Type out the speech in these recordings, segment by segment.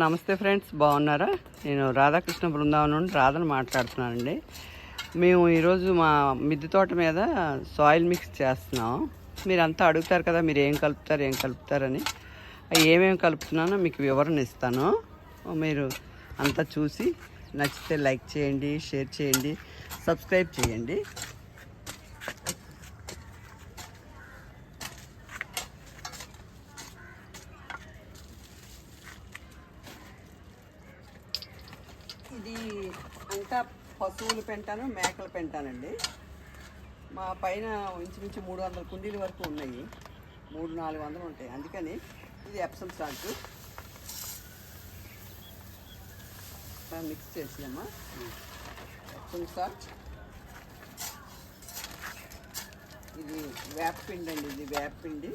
నమస్తే ఫ్రెండ్స్, బాగున్నారా? నేను రాధాకృష్ణ బృందావనం నుండి రాధను మాట్లాడుతున్నానండి. మేము ఈరోజు మా మిద్దె తోట మీద సాయిల్ మిక్స్ చేస్తున్నాం. మీరంతా అడుగుతారు కదా, మీరు ఏం కలుపుతారని. ఏమేమి కలుపుతున్నానో మీకు వివరణ ఇస్తాను. మీరు అంతా చూసి నచ్చితే లైక్ చేయండి, షేర్ చేయండి, సబ్స్క్రైబ్ చేయండి. ఇది అంతా పశువుల పెంటాను, మేకల పెంటానండి. మా పైన ఇంచుమించు 300 కుండీల వరకు ఉన్నాయి, 300-400 ఉంటాయి. అందుకని ఇది ఎప్సమ్ సాల్ట్ మిక్స్ చేసామా. ఎప్సమ్ సాల్ట్, ఇది వేపపిండి అండి. ఇది వేపపిండి,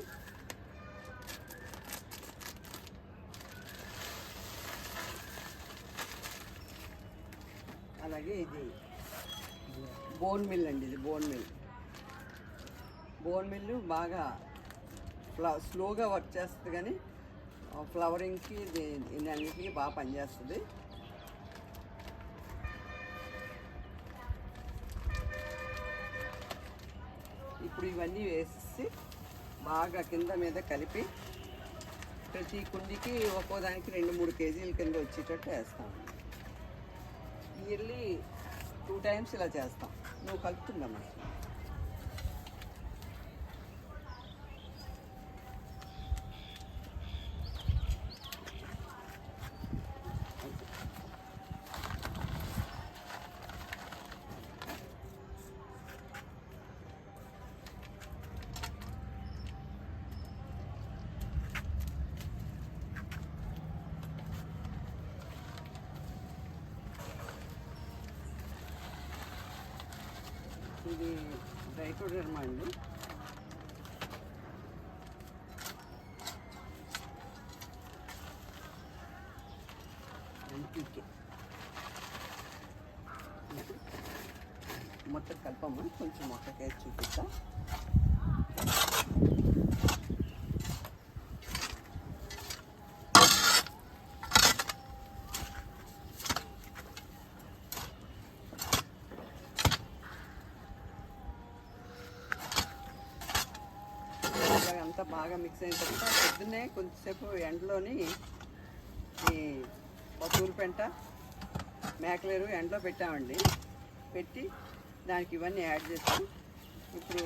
అలాగే ఇది బోన్ మిల్ అండి. ఇది బోన్ మిల్ బాగా స్లోగా వర్క్ చేస్తుంది, కానీ ఫ్లవరింగ్కి ఇది అన్నిటికీ బాగా పనిచేస్తుంది. ఇప్పుడు ఇవన్నీ వేసి బాగా కింద మీద కలిపి ప్రతి కుండికి ఒక్కోదానికి 2-3 కేజీల కింద వచ్చేటట్టు వేస్తామండి. ఇయర్లీ 2 times ఇలా చేస్తాం. నువ్వు కలుపుతుందమ్మా. ఇది ట్రైకోడెర్మా అండి. మొత్తం కలపమ్మా. కొంచెం మొక్కకే చూపిస్తా. అంతా బాగా మిక్స్ అయిన తర్వాత పొద్దున్నే కొంచెంసేపు ఎండలోని ఈ పశువుల పెంట, మేకలేరు ఎండలో పెట్టామండి. పెట్టి దానికి ఇవన్నీ యాడ్ చేస్తాం. ఇప్పుడు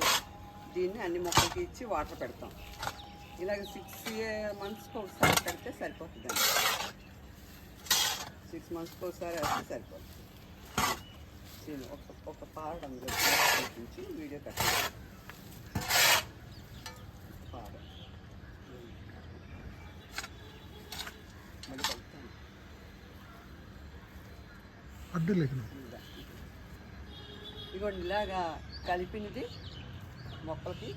దీన్ని అన్ని మొక్కలకి ఇచ్చి వాటర్ పెడతాం. ఇలాగ 6 monthsకి ఒకసారి పెడితే సరిపోతుందండి. 6 monthsకి ఒకసారి వేస్తే సరిపోతుంది. ఒక పాడు అందులో చూపించి వీడియో కట్టాలి. ఇదిగోండి, ఇలాగా కలిపినది మొక్కలకి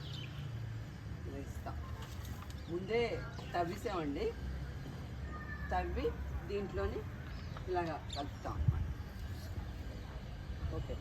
వేస్తాం. ముందే తవ్విసామండి. తవ్వి దీంట్లోని ఇలాగా కలుపుతాం అన్నమాట. ఓకే.